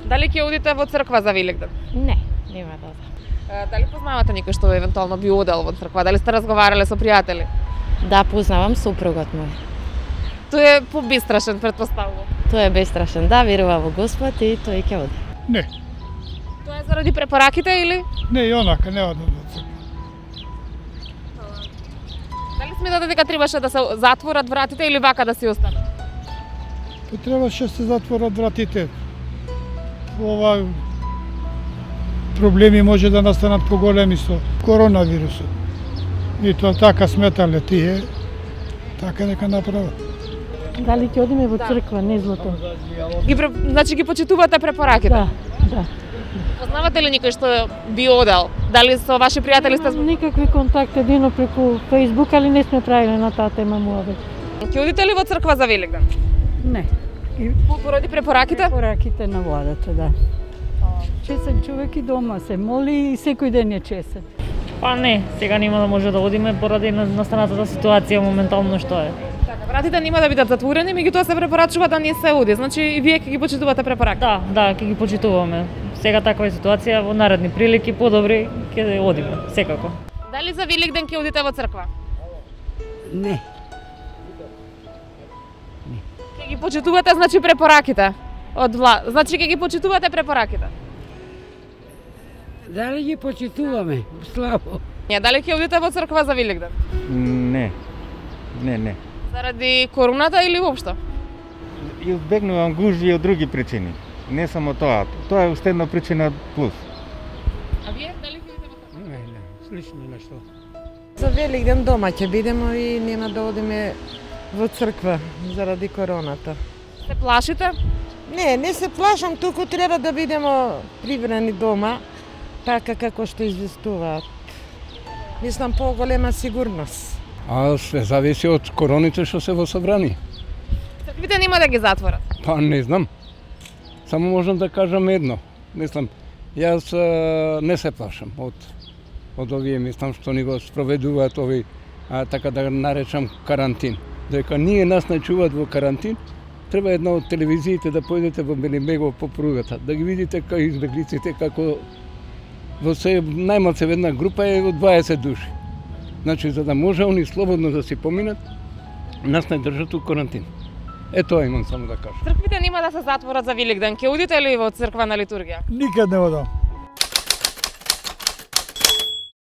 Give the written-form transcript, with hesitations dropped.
Дали ќе одите во црква за Великден? Не, нема да одам. Дали познавате некој што евентуално би одел во црква? Дали сте разговарале со пријатели? Да, познавам супругот мој. Тој е побестрашен, претпоставувам. Тој е бестрашен, да, верува во Господ и тој ќе оди. Не, Тоа е заради препораките или? не и онака, не одам до црква. Дали сметате дека требаше да се затворат вратите или вака да си останат? Требаше се затворат вратите. Ова проблеми може да настанат поголеми со коронавирусот. И тоа така сметале тие, така нека направат. Дали ќе одиме во црква, не злото? Значи ги почитувате препораките? Да, да. Познавате ли никој што би одел? Дали со ваши пријатели сте? Никакви контакти, едино преку Facebook, али не сме правиле на таа тема муабет. Ќе одите ли во црква за Великден? Не. Поради препораките? Препораките на владата, да. Чесен човек и дома се моли и секој ден е чесен. Па не, сега нема да може да одиме поради настанатата ситуација моментално што е. Така, вратите нема да бидат затворени, меѓутоа се препорачува да не се оди. Значи и вие ќе ги почитувате препораки? Да, ќе ги почитуваме. Сега таква е ситуација, во наредни прилики подобри ќе одиме, секако. Дали за Великден ќе одите во црква? Не. Ќе ги почитувате, значи препораките од Значи ќе ги почитувате препораките. Дали ги почитуваме? Слабо. Дали ќе одите во црква за Великден? Не. Заради короната или воопшто? Избегнувам гужви од други причини. Не само тоа. Тоа е уште една причина плюс. А вие дали ќе одите во црква? Не, слично нешто. За Великден дома ќе бидеме и нема да одиме во црква заради короната. Се плашите? Не се плашам, туку треба да бидеме прибрани дома, така како што известуваат. Мислам поголема сигурност. А се зависи од короните што се во собрани. Црквите нема да ги затворат? Па не знам. Само можам да кажам едно. Мислам, јас не се плашам од овие, мислам, што ни го спроведуваат овој, така да наречам, карантин. Дека ние нас не чуваат во карантин, треба една од телевизиите да појдете во Белемегов по пругата, да ги видите кај избеглиците, како во најмалце една група е од 20 души. Значи, за да може они слободно да си поминат, нас не држат у карантин. Тоа имам само да кажам. Црквите нема да се затворат за Великден. Ќе одите ли во црква на литургија? Никад не одам.